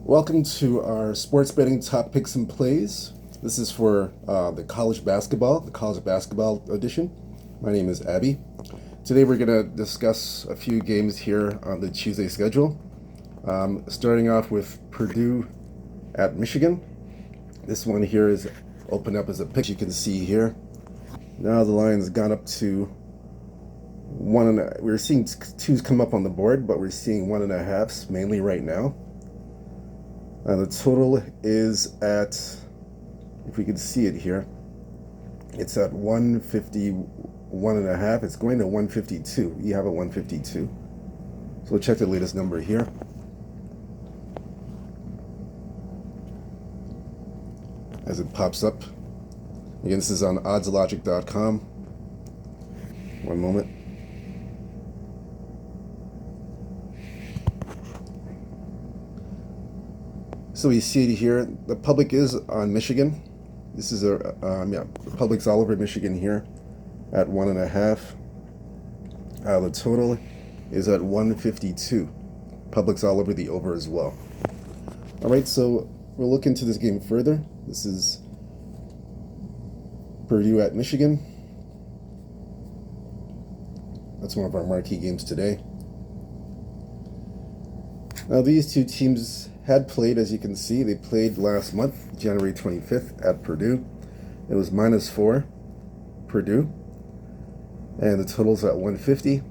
Welcome to our sports betting top picks and plays. This is for the college basketball edition. My name is Abby. Today we're going to discuss a few games here on the Tuesday schedule. Starting off with Purdue at Michigan. This one here is opened up as a pick. You can see here. Now the line's gone up to we're seeing twos come up on the board, but we're seeing 1.5s mainly right now. The total is at, if we can see it here, it's at 151.5. It's going to 152. You have a 152. So we'll check the latest number here. As it pops up. Again, this is on oddslogic.com. One moment. So we see it here. The public is on Michigan. This is the public's all over Michigan here at 1.5. The total is at 152. Public's all over the over as well. All right, so we'll look into this game further. This is Purdue at Michigan. That's one of our marquee games today. Now these two teams had played, as you can see. They played last month, January 25th at Purdue. It was -4, Purdue. And the total's at 150.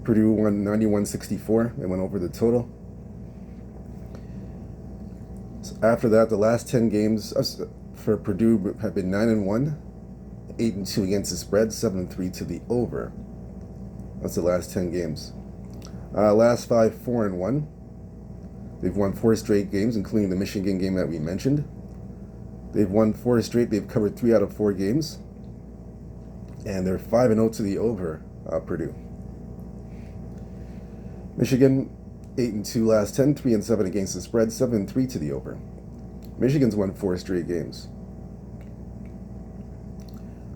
Purdue won 91-64 and went over the total. So after that, the last 10 games for Purdue have been 9-1, 8-2 against the spread, 7-3 to the over. That's the last 10 games. Last 5, 4-1. They've won 4 straight games, including the Michigan game that we mentioned. They've won 4 straight. They've covered 3 out of 4 games. And they're 5-0 to the over, Purdue. Michigan, 8-2 last 10, 3-7 against the spread, 7-3 to the over. Michigan's won 4 straight games.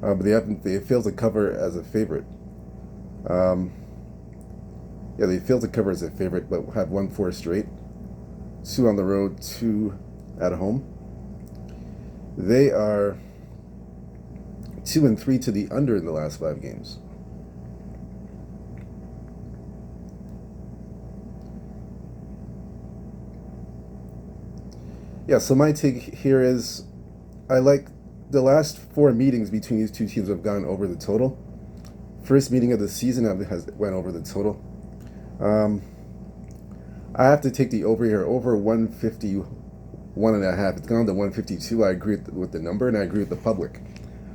But they failed to cover as a favorite. They failed to cover as a favorite, but have won 4 straight. 2 on the road, 2 at home. They are 2-3 to the under in the last 5 games. Yeah, so my take here is I like the last 4 meetings between these two teams have gone over the total. First meeting of the season went over the total. I have to take the over here, over 151.5. It's gone to 152. I agree with the number, and I agree with the public.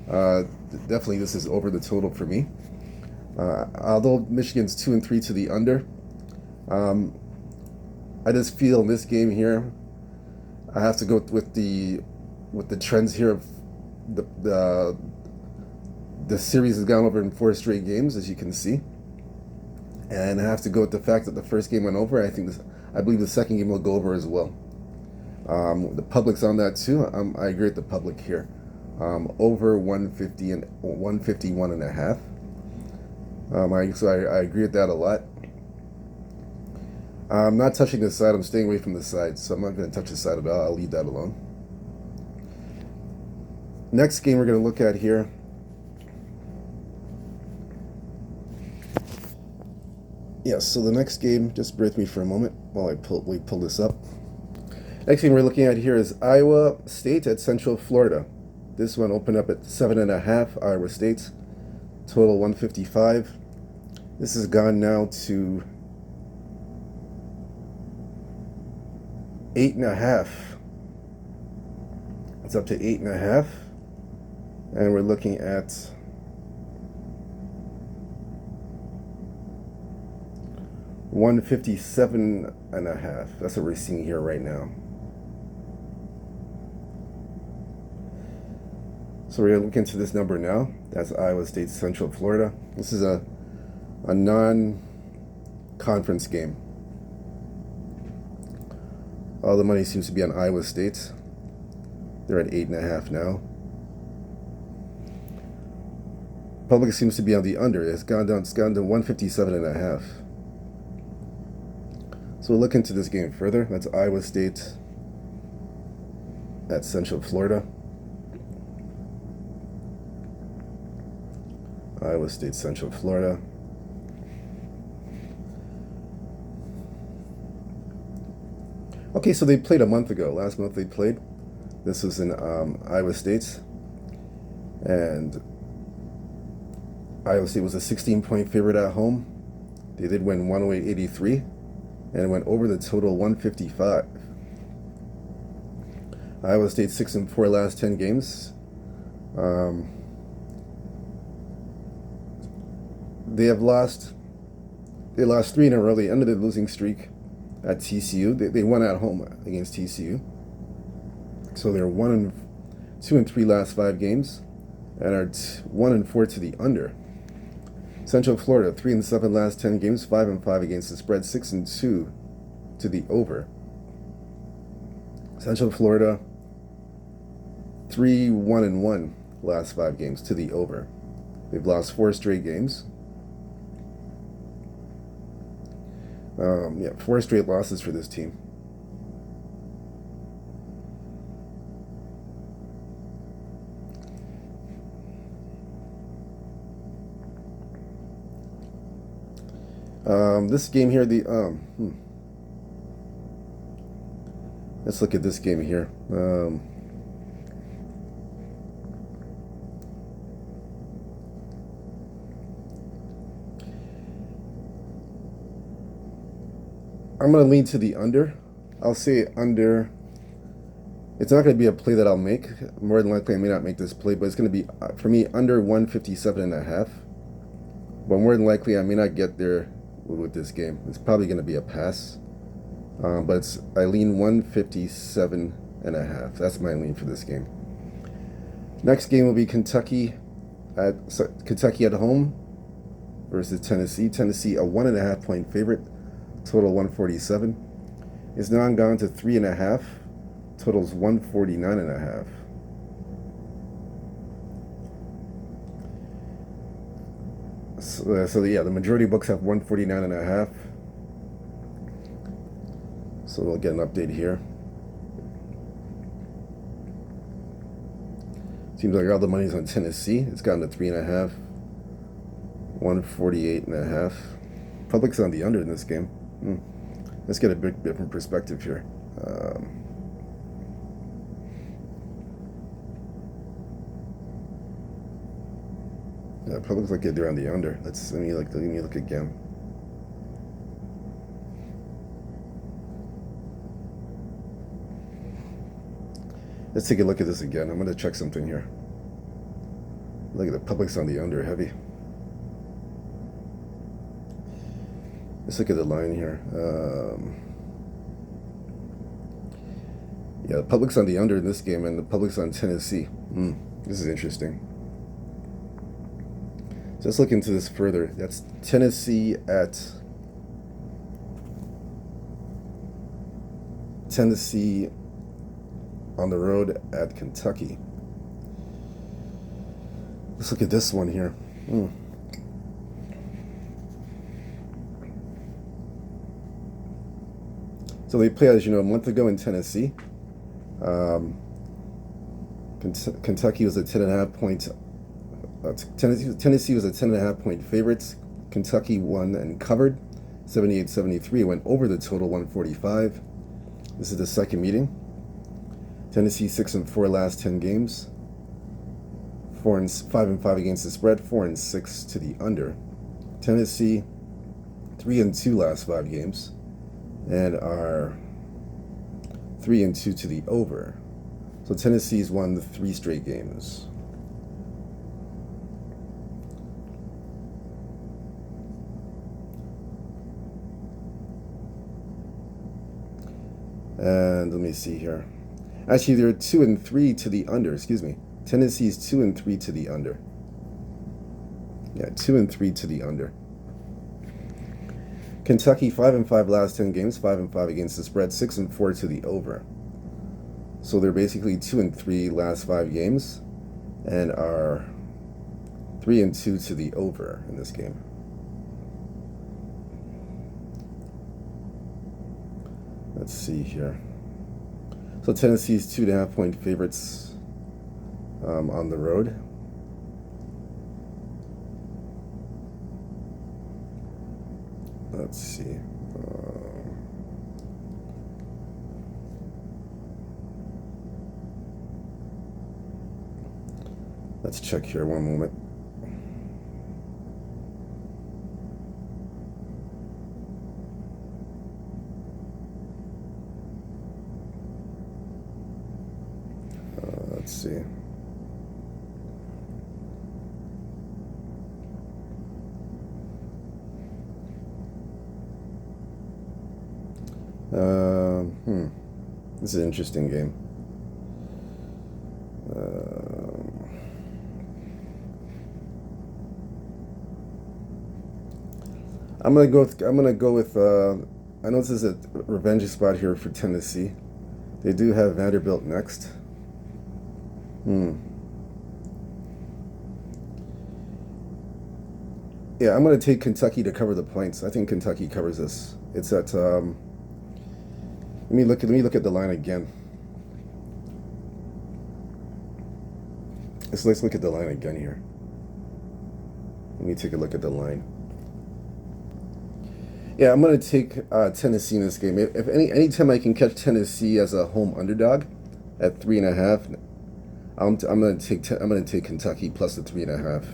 Definitely, this is over the total for me. Although Michigan's 2-3 to the under, I just feel in this game here, I have to go with the trends here of the series has gone over in 4 straight games, as you can see. And I have to go with the fact that the first game went over. I believe the second game will go over as well. The public's on that too. I agree with the public here. Over 150 and 151.5. So I agree with that a lot. I'm not touching the side. I'm staying away from the side, so I'm not going to touch the side at all. I'll leave that alone. Next game we're going to look at here. Yes, so the next game, just bear with me for a moment while we pull this up. Next game we're looking at here is Iowa State at Central Florida. This one opened up at 7.5, Iowa State. Total 155. This has gone now to 8.5. It's up to 8.5. And we're looking at $157.5. That's what we're seeing here right now. So we're going to look into this number now. That's Iowa State, Central Florida. This is a non-conference game. All the money seems to be on Iowa State. They're at 8.5 now. Public seems to be on the under. It's gone to 157.5. So So we'll look into this game further. That's Iowa State at Central Florida. Iowa State, Central Florida. Okay, so they played a month ago. Last month they played. This was in Iowa State. And Iowa State was a 16-point favorite at home. They did win 108-83 and went over the total 155. Iowa State 6-4 last 10 games. They lost 3 in a row. They ended the losing streak at TCU. They won at home against TCU. So they're 2-3 last 5 games, and are 1-4 to the under. Central Florida 3-7 last 10 games, 5-5 against the spread, 6-2 to the over. Central Florida 3-1-1 last 5 games to the over. They've lost 4 straight games. 4 straight losses for this team. This game here, let's look at this game here. I'm going to lean to the under. I'll say under. It's not going to be a play that I'll make. More than likely, I may not make this play, but it's going to be, for me, under 157.5. But more than likely, I may not get there with this game. It's probably going to be a pass. But I lean 157.5. That's my lean for this game. Next game will be Kentucky at home versus Tennessee. Tennessee, a 1.5 point favorite. Total 147. It's now gone to 3.5. Total's 149.5. So yeah, the majority of books have 149.5. So we'll get an update here. Seems like all the money's on Tennessee. It's gotten to 3.5. 148.5. Public's on the under in this game. Let's get a bit different perspective here. Yeah, public's like they're on the under. Let me look again. Let's take a look at this again. I'm going to check something here. Look at the public's on the under heavy. Let's look at the line here. Yeah, the public's on the under in this game, and the public's on Tennessee. This is interesting. So let's look into this further. That's Tennessee on the road at Kentucky. Let's look at this one here. So they played, as you know, a month ago in Tennessee. Kentucky was a 10.5 point. Tennessee was a 10.5 point favorites. Kentucky won and covered 78-73. Went over the total 145. This is the second meeting. Tennessee 6-4 last 10 games. 5-5 against the spread. 4-6 to the under. Tennessee 3-2 last 5 games, and are 3-2 to the over. So Tennessee's won the 3 straight games. And let me see here. Actually, they're 2-3 to the under. Excuse me. Tennessee's 2-3 to the under. Yeah, 2-3 to the under. Kentucky 5-5 last 10 games, 5-5 against the spread, 6-4 to the over. So they're basically 2-3 last 5 games, and are 3-2 to the over in this game. Let's see here. So Tennessee's 2.5-point favorites on the road. Let's see. Let's check here one moment. Let's see. This is an interesting game. I'm gonna go with. I know this is a revenge spot here for Tennessee. They do have Vanderbilt next. Yeah, I'm gonna take Kentucky to cover the points. I think Kentucky covers this. It's at. Let me look at the line again. Let's look at the line again here. Let me take a look at the line. Yeah, I'm gonna take Tennessee in this game. If any time I can catch Tennessee as a home underdog at 3.5, I'm gonna take Kentucky plus the 3.5.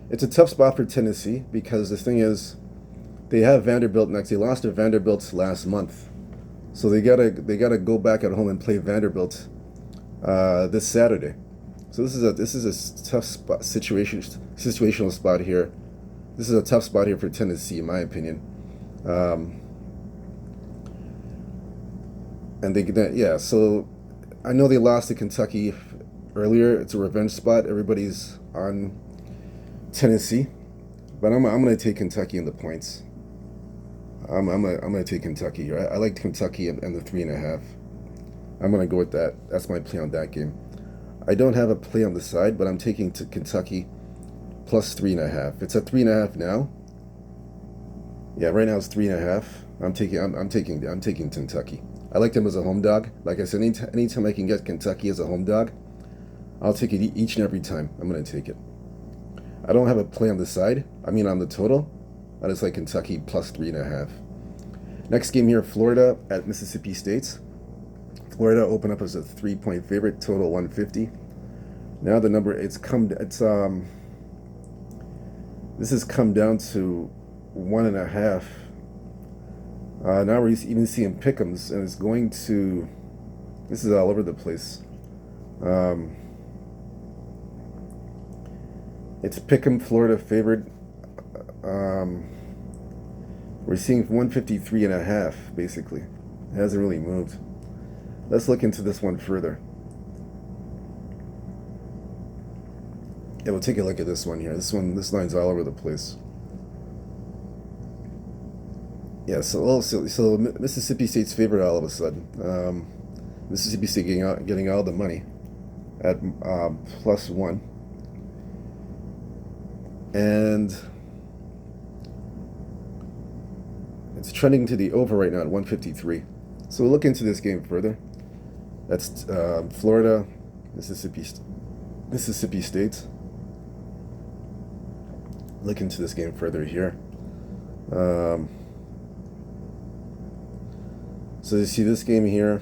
It's a tough spot for Tennessee because the thing is, they have Vanderbilt next. They lost to Vanderbilt last month, so they gotta go back at home and play Vanderbilt this Saturday. So this is a tough spot, situational spot here. This is a tough spot here for Tennessee, in my opinion. So I know they lost to Kentucky earlier. It's a revenge spot. Everybody's on Tennessee, but I'm going to take Kentucky in the points. I'm going to take Kentucky. I like Kentucky and the 3.5. I'm going to go with that. That's my play on that game. I don't have a play on the side, but I'm taking Kentucky plus 3.5. It's at 3.5 now. Yeah, right now it's 3.5. I'm taking Kentucky. I like them as a home dog. Like I said, anytime I can get Kentucky as a home dog, I'll take it each and every time. I'm going to take it. I don't have a play on the side. I mean on the total. I just like Kentucky plus 3.5. Next game here, Florida at Mississippi State. Florida opened up as a 3-point favorite, total 150. Now the number this has come down to 1.5. Now we're even seeing pick'ems, and it's going to. This is all over the place. It's pick'em Florida favored. We're seeing 153.5 basically. It hasn't really moved. Let's look into this one further. Yeah, we'll take a look at this one here. This line's all over the place. Yeah, so Mississippi State's favorite all of a sudden. Mississippi State getting all the money at +1, and it's trending to the over right now at 153. So we'll look into this game further. That's Florida, Mississippi State. Look into this game further here. So you see this game here.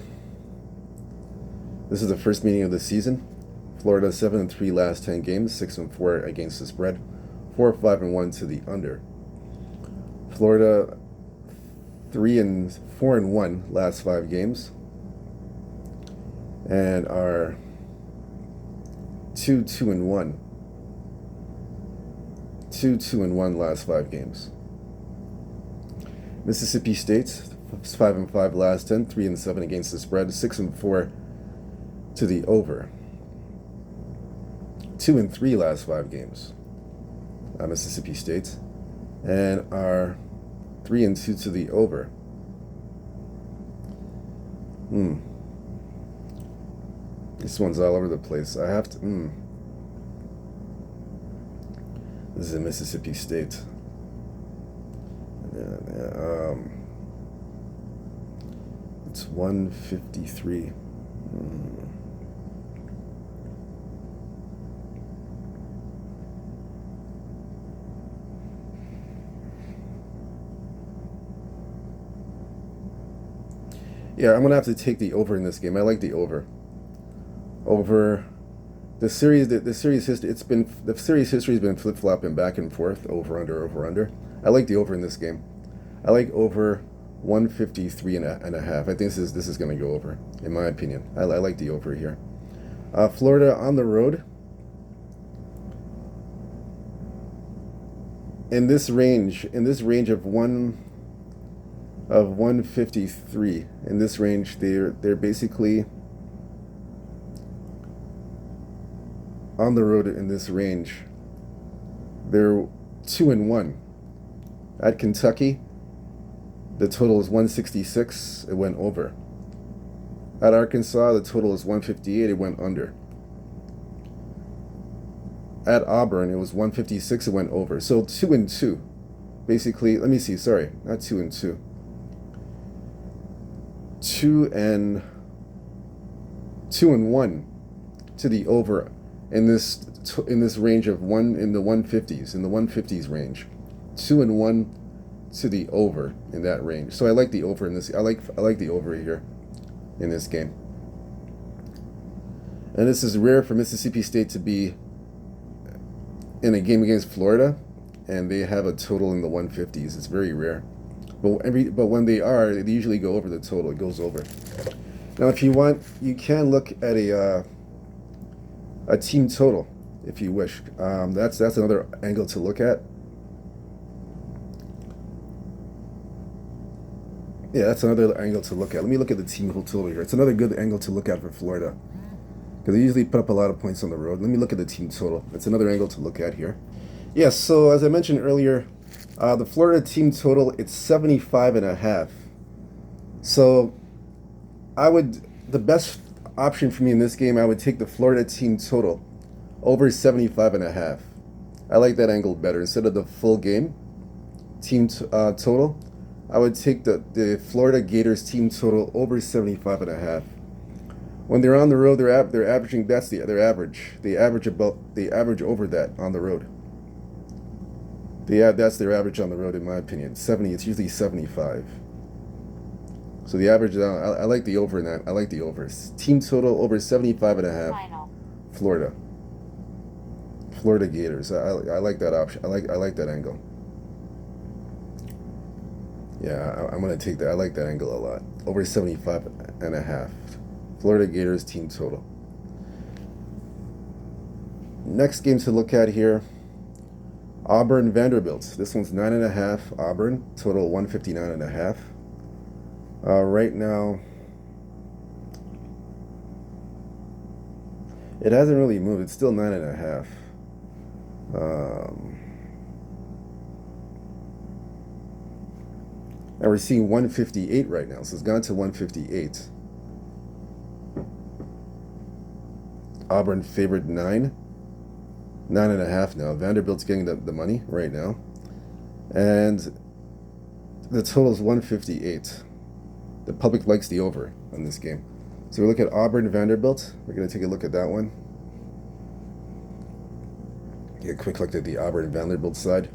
This is the first meeting of the season. Florida 7-3 last 10 games, 6-4 against the spread, 4-5-1 to the under. Florida 4-1 last 5 games, and are 2-1. 2-1 last 5 games. Mississippi State 5-5 last 10, 3-7 against the spread, 6-4 to the over. 2-3 last 5 games. Mississippi State, and are 3-2 to the over. This one's all over the place. I have to. This is in Mississippi State. It's 153. Yeah, I'm gonna have to take the over in this game. I like the over. Over the series history. The series history has been flip flopping back and forth, over under, over under. I like the over in this game. I like over 153 and a half. I think this is going to go over, in my opinion. I like the over here. Florida on the road. In this range of 153, in this range, they're basically on the road in this range. They're 2-1 at Kentucky. The total is 166. It went over. At Arkansas, the total is 158. It went under. At Auburn, it was 156. It went over. So 2-2. Basically, let me see. Sorry, not 2-2. 2-1 to the over in this range of in the 150s range. 2-1 to the over in that range. So I like the over in this. I like the over here in this game. And this is rare for Mississippi State to be in a game against Florida, and they have a total in the 150s. It's very rare. But when they usually go over the total. It goes over. Now, if you want, you can look at a team total if you wish. That's another angle to look at. Yeah, that's another angle to look at. Let me look at the team total here. It's another good angle to look at for Florida, because they usually put up a lot of points on the road. Let me look at the team total. It's another angle to look at here. Yeah, so as I mentioned earlier, the Florida team total, it's 75.5. So the best option for me in this game, I would take the Florida team total over 75.5. I like that angle better. Instead of the full game team total, I would take the Florida Gators team total over 75.5. When they're on the road, they're averaging. That's their average. They average over that on the road. That's their average on the road, in my opinion. 70. It's usually 75. So the average. I like the over in that. I like the over. Team total over 75.5. Florida Gators. I like that option. I like that angle. Yeah, I'm gonna take that. I like that angle a lot. Over 75.5. Florida Gators team total. Next game to look at here, Auburn Vanderbilt. This one's 9.5. Auburn total 159.5. Right now, it hasn't really moved. It's still 9.5. And we're seeing 158 right now, so it's gone to 158. Auburn favored 9.5 now. Vanderbilt's getting the money right now, and the total is 158. The public likes the over on this game, so we look at Auburn Vanderbilt. We're gonna take a look at that one. Get a quick look at the Auburn Vanderbilt side.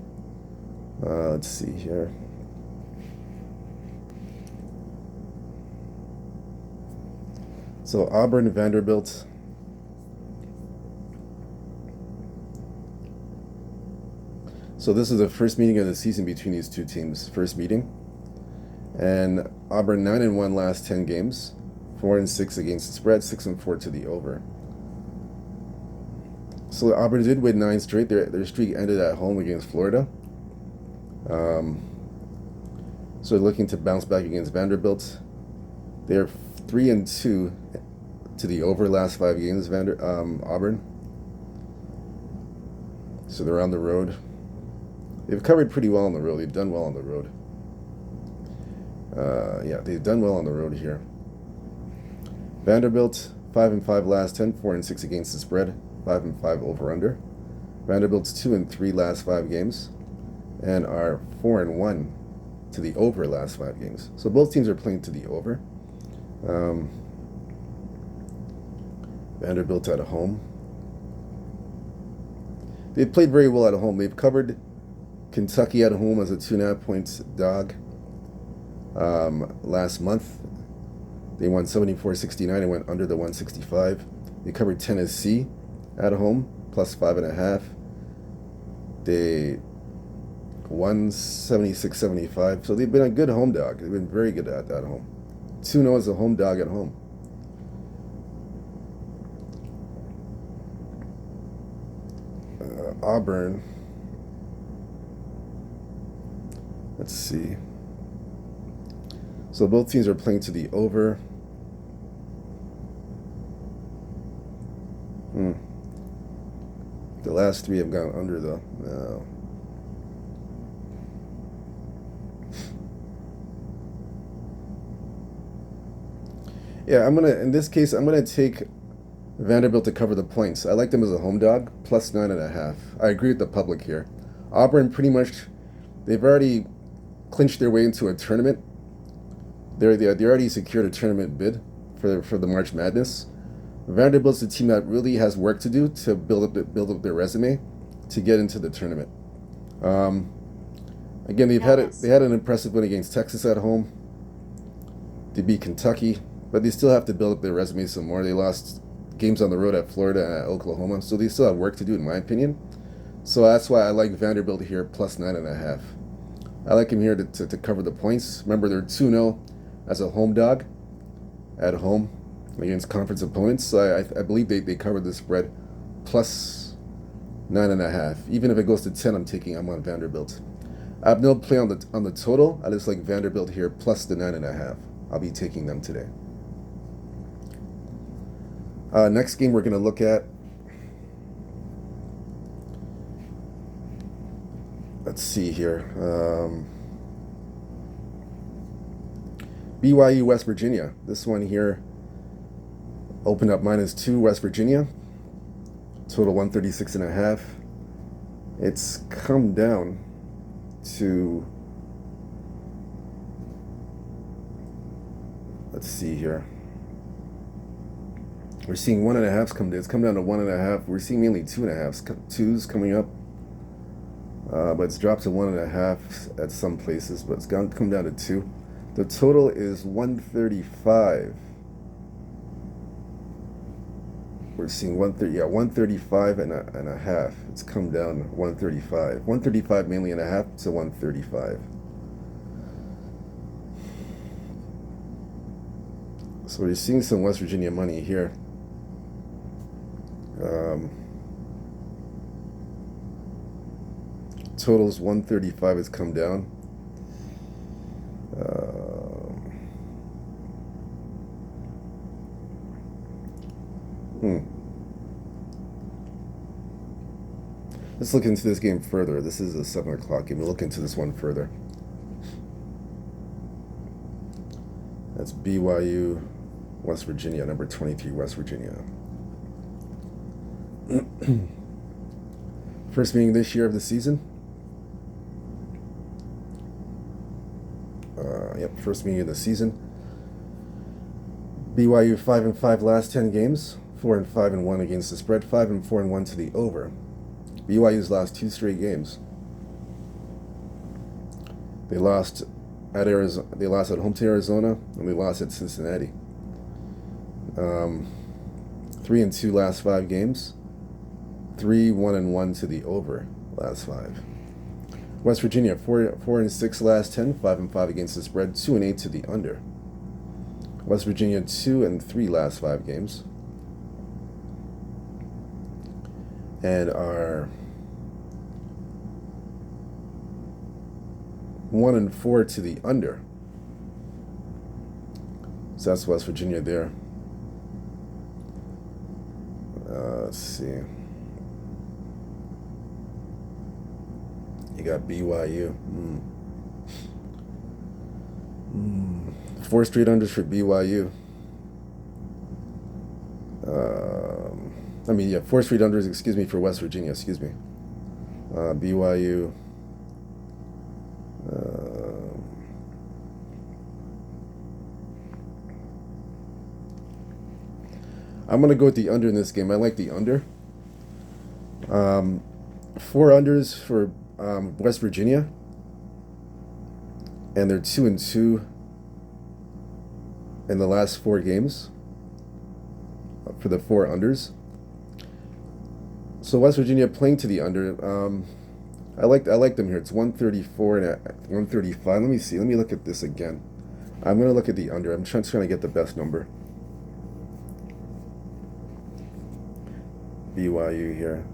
Let's see here. So Auburn Vanderbilt. So this is the first meeting of the season between these two teams. First meeting, and Auburn 9-1 last 10 games, 4-6 against the spread, 6-4 to the over. So Auburn did win 9 straight. Their streak ended at home against Florida. So they're looking to bounce back against Vanderbilt. They're 3-2 to the over last 5 games. Auburn. So they're on the road. They've covered pretty well on the road. They've done well on the road. Yeah, they've done well on the road here. Vanderbilt 5-5 last 10, 4-6 against the spread, 5-5 over under. Vanderbilt's 2-3 last 5 games, and are 4-1 to the over last 5 games. So both teams are playing to the over. Um, Vanderbilt at home. They've played very well at home. They've covered Kentucky at home as a 2.5 points dog last month. They won 74-69 and went under the 165. They covered Tennessee at home, plus 5.5. They won 76-75. So they've been a good home dog. They've been very good at home. 2-0 as a home dog at home. Auburn. Let's see. So both teams are playing to the over. The last three have gone under though. No. Yeah, in this case, I'm gonna take Vanderbilt to cover the points. I like them as a home dog, plus 9.5. I agree with the public here. Auburn pretty much, they've already clinched their way into a tournament. They already secured a tournament bid for the March Madness. Vanderbilt's a team that really has work to do to build up their resume to get into the tournament. Again, they had an impressive win against Texas at home. They beat Kentucky, but they still have to build up their resume some more. They lost games on the road at Florida and at Oklahoma, so they still have work to do, in my opinion. So that's why I like Vanderbilt here, plus 9.5. I like him here to cover the points. Remember, they're 2-0 as a home dog at home against conference opponents. So I believe they covered the spread, plus 9.5. Even if it goes to 10, I'm on Vanderbilt. I have no play on the total. I just like Vanderbilt here, plus the 9.5. I'll be taking them today. Next game we're going to look at. Let's see here. BYU, West Virginia. This one here opened up -2, West Virginia. Total 136.5. It's come down to, let's see here. We're seeing 1.5s come down. It's come down to 1.5. We're seeing mainly 2.5s, 2s coming up. But it's dropped to 1.5 at some places, but it's come down to 2. The total is 135. We're seeing 135 and a half. It's come down 135. 135 mainly and a half to 135. So we're seeing some West Virginia money here. Totals 135 has come down. Let's look into this game further. This is a 7 o'clock game. We'll look into this one further. That's BYU, West Virginia, number 23, West Virginia. First meeting this year of the season. First meeting of the season. BYU 5-5 last 10 games, 4-5-1 against the spread, 5-4-1 to the over. BYU's lost 2 straight games. They lost at Arizona. They lost at home to Arizona, and they lost at Cincinnati. 3-2 last 5 games. 3-1-1 to the over last 5. West Virginia 4-6 last 10, 5-5 against the spread, 2-8 to the under. West Virginia 2-3 last 5 games, and are 1-4 to the under. So that's West Virginia there. Let's see. You got BYU. 4 straight unders for BYU. 4 straight unders, for West Virginia, BYU. I'm going to go with the under in this game. I like the under. 4 unders for West Virginia, and they're 2-2 in the last 4 games for the 4 unders. So West Virginia playing to the under. I like them here. It's 134 and 135. Let me see. Let me look at this again. I'm going to look at the under. I'm trying to get the best number. BYU here.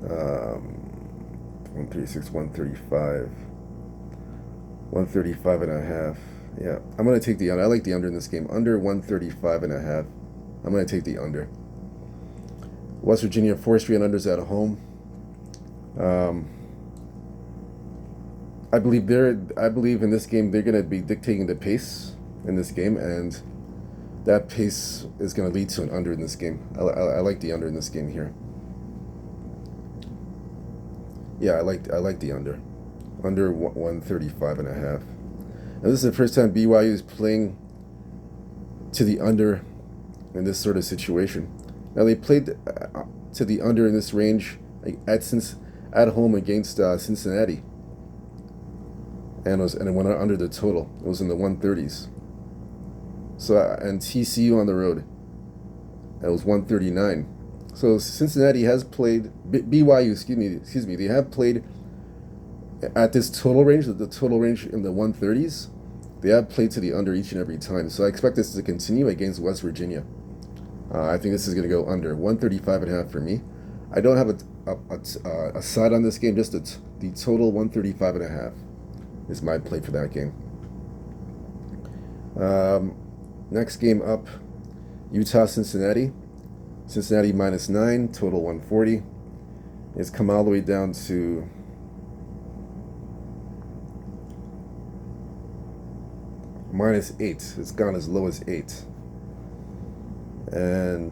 136, 135. 135 and a half. Yeah, I'm going to take the under. I like the under in this game. Under 135 and a half. I'm going to take the under. West Virginia 4 straight unders at home. I believe in this game they're going to be dictating the pace in this game, and that pace is going to lead to an under in this game. I like the under in this game here. Yeah, I like the under. Under 135 and a half. And this is the first time BYU is playing to the under in this sort of situation. Now they played to the under in this range at home against Cincinnati, and it went under the total. It was in the 130s. So and TCU on the road, it was 139. So Cincinnati has played BYU. Excuse me. They have played at this total range, the total range in the 130s. They have played to the under each and every time. So I expect this to continue against West Virginia. I think this is going to go under 135 and a half for me. I don't have a side on this game. Just the total 135 and a half is my play for that game. Next game up, Utah Cincinnati. Cincinnati -9, total 140. It's come all the way down to -8. It's gone as low as 8. And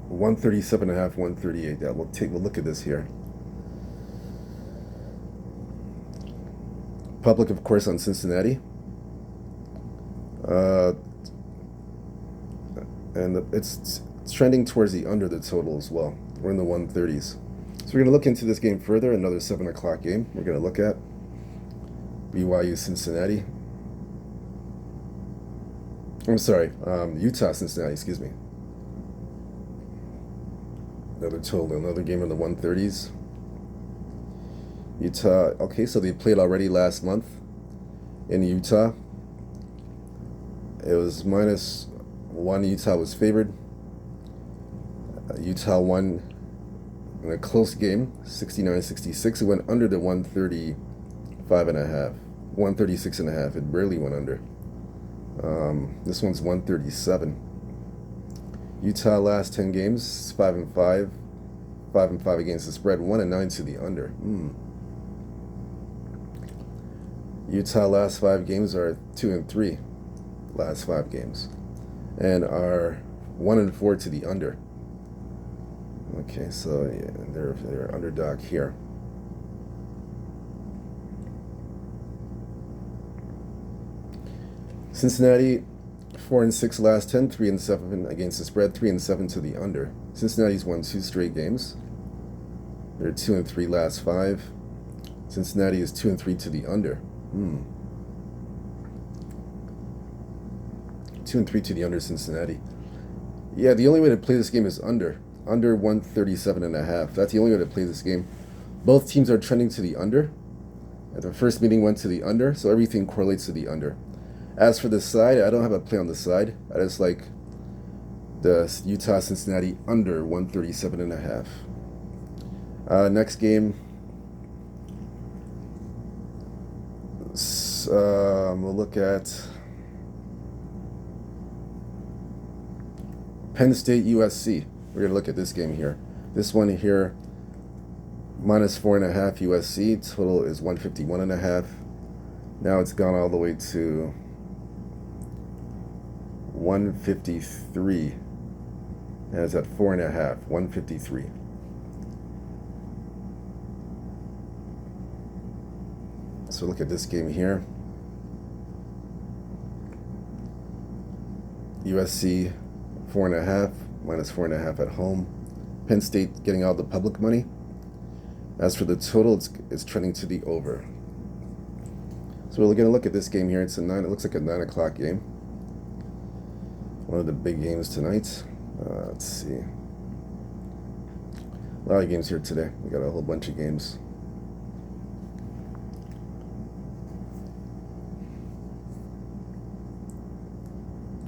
$137.5, $138. Yeah, we'll take a look at this here. Public, of course, on Cincinnati. And it's trending towards the under the total as well. We're in the 130s. So we're going to look into this game further. Another 7 o'clock game we're going to look at. BYU Cincinnati. I'm sorry, Utah Cincinnati, excuse me. Another game in the 130s. Utah, okay, so they played already last month in Utah. It was -1. Utah was favored. Utah won in a close game, 69-66. It went under the 135 and a half, 136 and a half. It barely went under. This one's 137. Utah last 10 games, 5-5, 5-5 against the spread, 1-9 to the under. Utah last 5 games are 2-3. Last 5 games, and are 1-4 to the under. Okay, so yeah, they're underdog here. Cincinnati 4-6 last 10, 3-7 against the spread, 3-7 to the under. Cincinnati's won 2 straight games. They're 2-3 last 5. Cincinnati is 2-3 to the under. 2-3 to the under Cincinnati. Yeah, the only way to play this game is under 137.5. That's the only way to play this game. Both teams are trending to the under. The first meeting went to the under, so everything correlates to the under. As for the side, I don't have a play on the side. I just like the Utah Cincinnati under 137.5. Next game, we'll look at Penn State USC. We're going to look at this game here. This one here, -4.5 USC. Total is 151.5. Now it's gone all the way to 153. And it's at 4.5, 153. So look at this game here. USC 4.5, minus 4.5 at home. Penn State getting all the public money. As for the total, it's trending to the over. So we're going to look at this game here. It looks like a 9 o'clock game. One of the big games tonight. Let's see. A lot of games here today. We got a whole bunch of games.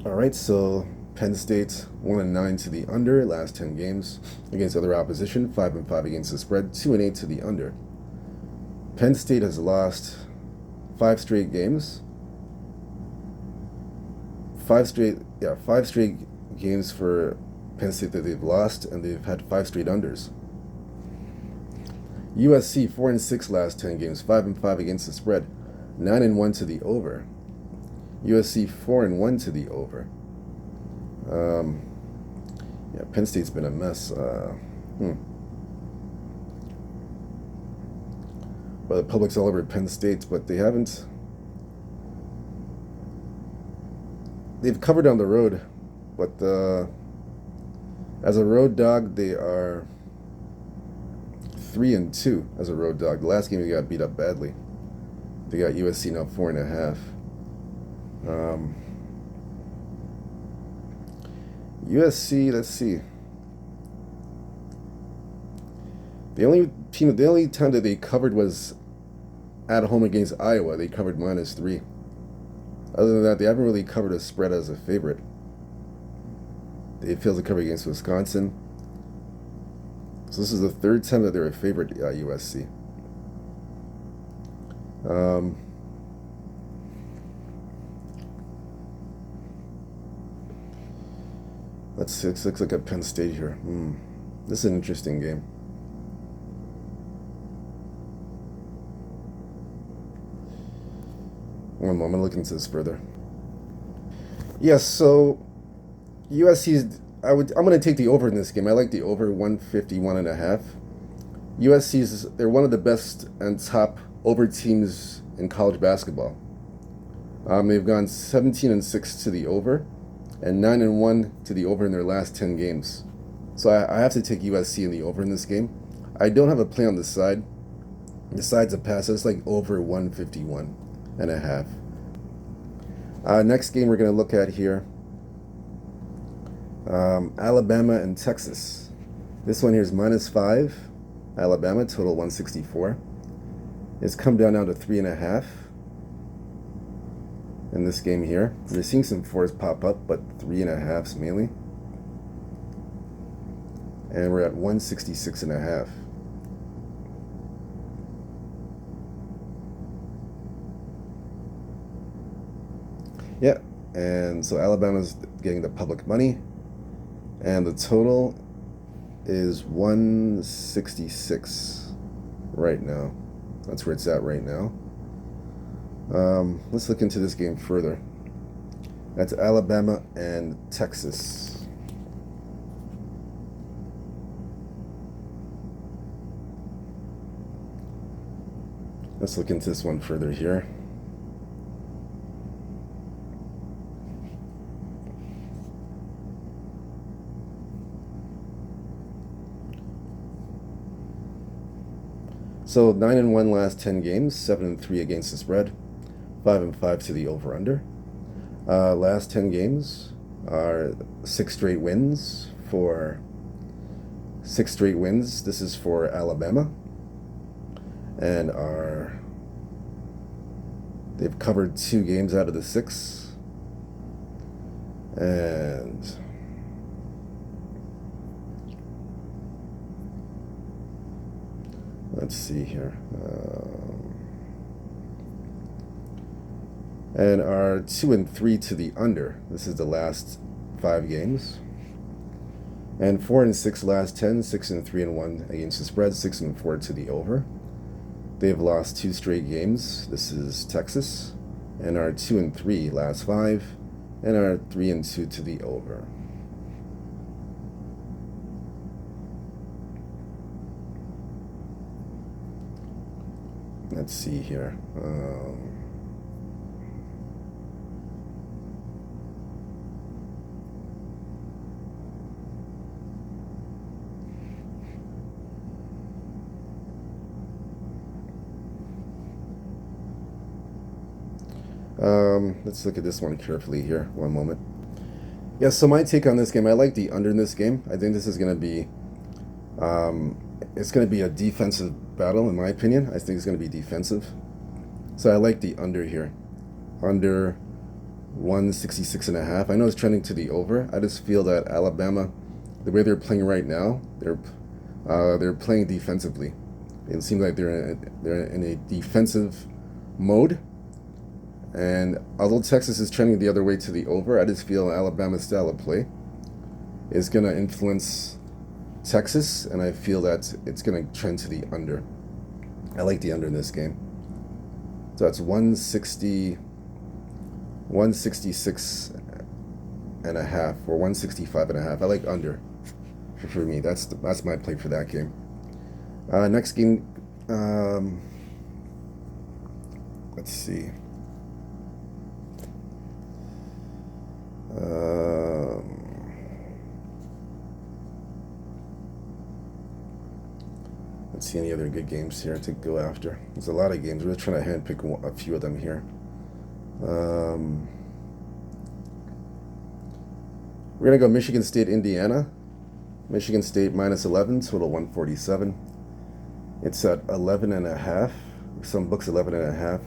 All right, so Penn State 1-9 to the under last 10 games against other opposition. 5-5 against the spread. 2-8 to the under. Penn State has lost 5 straight games. 5 straight games for Penn State that they've lost, and they've had 5 straight unders. USC 4-6 last 10 games. 5-5 against the spread. 9-1 to the over. USC 4-1 to the over. Yeah, Penn State's been a mess. Well, the public's all over Penn State, but they haven't. They've covered on the road, but as a road dog, they are 3-2 as a road dog. The last game they got beat up badly. They got USC now 4.5. USC, let's see. The only time that they covered was at home against Iowa. They covered -3. Other than that, they haven't really covered a spread as a favorite. They failed to cover against Wisconsin. So this is the 3rd time that they're a favorite, USC. Let's look at Penn State here. This is an interesting game. One moment, look into this further. Yes, so USC's. I'm going to take the over in this game. I like the over 151.5. USC's. They're one of the best and top over teams in college basketball. They've gone 17-6 to the over, and 9-1 to the over in their last 10 games. So I have to take USC in the over in this game. I don't have a play on the side. The side's a pass. It's like over 151.5. Next game we're going to look at here. Alabama and Texas. This one here is -5. Alabama, total 164. It's come down now to 3.5 in this game here. We're seeing some 4s pop up, but 3.5s mainly. And we're at 166.5. Yeah, and so Alabama's getting the public money, and the total is 166 right now. That's where it's at right now. Let's look into this game further. That's Alabama and Texas. Let's look into this one further here. So 9-1 last 10 games, 7-3 against the spread, 5-5 to the over/under. Last 10 games are 6 straight wins for 6 straight wins. This is for Alabama, and they've covered 2 games out of the 6, and let's see here. And are 2-3 to the under. This is the last 5 games. And 4-6 last 10, 6-3-1 against the spread, 6-4 to the over. They've lost 2 straight games. This is Texas. And are 2-3 last 5, and are 3-2 to the over. Let's see here. Let's look at this one carefully here. One moment. Yeah, so my take on this game, I like the under in this game. I think this is going to be, it's going to be a defensive battle, in my opinion. I think it's going to be defensive. So I like the under here. Under 166.5. I know it's trending to the over. I just feel that Alabama, the way they're playing right now, they're playing defensively. It seems like they're in a defensive mode. And although Texas is trending the other way to the over, I just feel Alabama's style of play is going to influence Texas, and I feel that it's going to trend to the under. I like the under in this game. So that's 166 and a half, or 165 and a half. I like under for me. That's my play for that game. Next game, let's see. Let's see any other good games here to go after. There's a lot of games. We're just trying to handpick a few of them here. We're gonna go Michigan State, Indiana. Michigan State minus 11, total 147. It's at 11 and a half. Some books 11 and a half.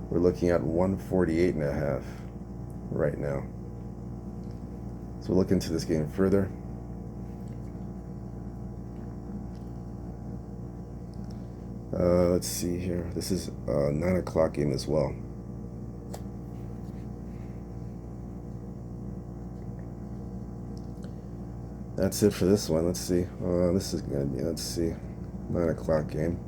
We're looking at 148 and a half right now. So we'll look into this game further. Let's see here. This is a 9 o'clock game as well. That's it for this one. Let's see. This is going to be, let's see, 9 o'clock game.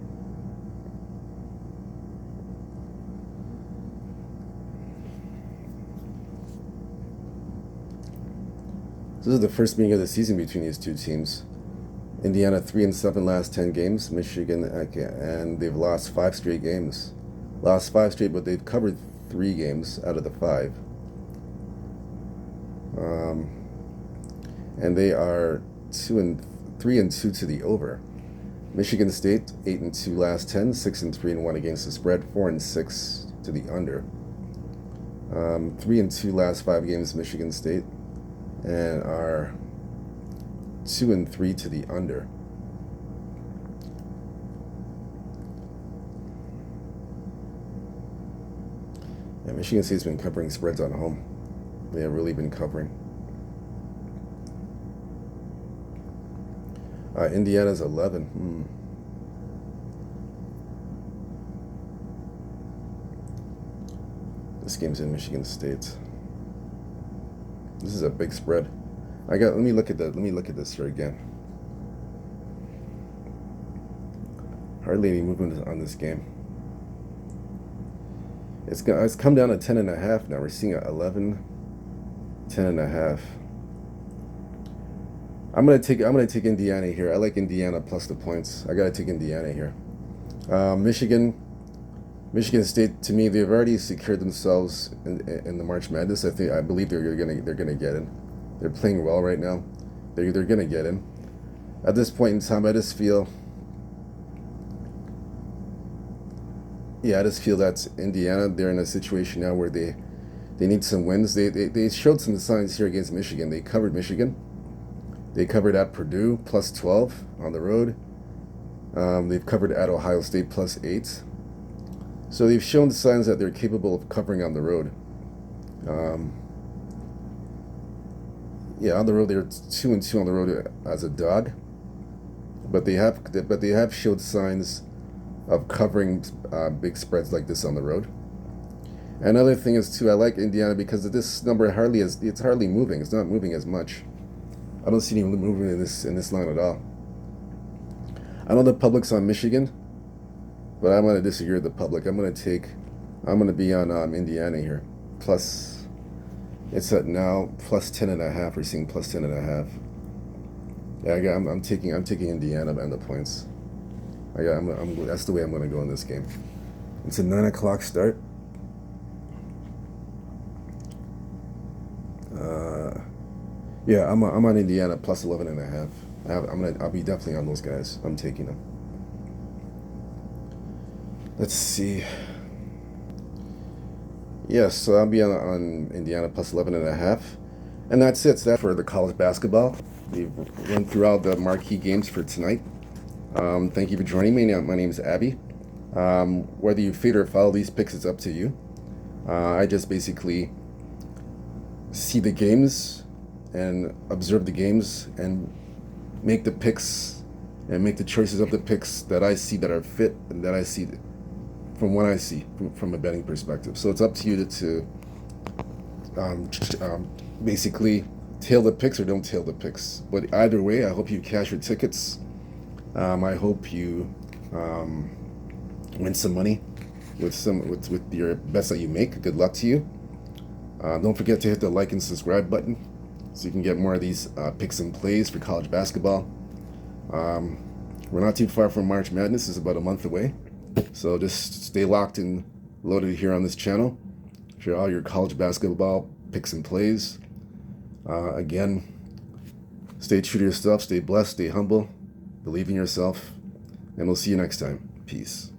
This is the first meeting of the season between these two teams. Indiana 3-7 last 10 games. Michigan, and they've lost 5 straight games. Lost 5 straight, but they've covered 3 games out of the 5. And they are 3-2 to the over. Michigan State 8-2 last 10, 6-3-1 against the spread, 4-6 to the under. 3-2 last 5 games, Michigan State, and are 2-3 to the under. And Michigan State's been covering spreads on home. They have really been covering. Indiana's 11. This game's in Michigan State. This is a big spread. Let me look at this here again. Hardly any movement on this game. It's come down to 10 and a half now. We're seeing at 11, 10 and a half. I'm gonna take Indiana here. I like Indiana plus the points. I gotta take Indiana here. Michigan State, to me, they've already secured themselves in the March Madness. I believe they're gonna get in. They're playing well right now. They're gonna get in. At this point in time, I just feel that Indiana, they're in a situation now where they need some wins. They showed some signs here against Michigan. They covered Michigan. They covered at Purdue plus 12 on the road. They've covered at Ohio State plus 8. So they've shown signs that they're capable of covering on the road. On the road they're 2-2 on the road as a dog, but they have showed signs of covering big spreads like this on the road. Another thing is too, I like Indiana because this number it's hardly moving. It's not moving as much. I don't see any movement in this line at all. I know the public's on Michigan, but I'm going to disagree with the public. I'm going to be on Indiana here. Plus, it's at now plus 10 and a half. We're seeing plus 10 and a half. Yeah, I'm taking Indiana and the points. That's the way I'm going to go in this game. It's a 9 o'clock start. I'm on Indiana plus 11 and a half. I'll be definitely on those guys. I'm taking them. Let's see. Yes, so I'll be on Indiana plus 11 and a half. And that's it. So that's for the college basketball. We've run through all the marquee games for tonight. Thank you for joining me. My name is Abby. Whether you fade or follow these picks, it's up to you. I just basically see the games and observe the games and make the picks and make the choices of the picks that I see that are fit and that I see from what I see from a betting perspective. So it's up to you to basically tail the picks or don't tail the picks. But either way, I hope you cash your tickets. I hope you win some money with your bets that you make. Good luck to you. Don't forget to hit the like and subscribe button so you can get more of these picks and plays for college basketball. We're not too far from March Madness. It's about a month away. So just stay locked and loaded here on this channel for all your college basketball picks and plays. Again, stay true to yourself, stay blessed, stay humble, believe in yourself, and we'll see you next time. Peace.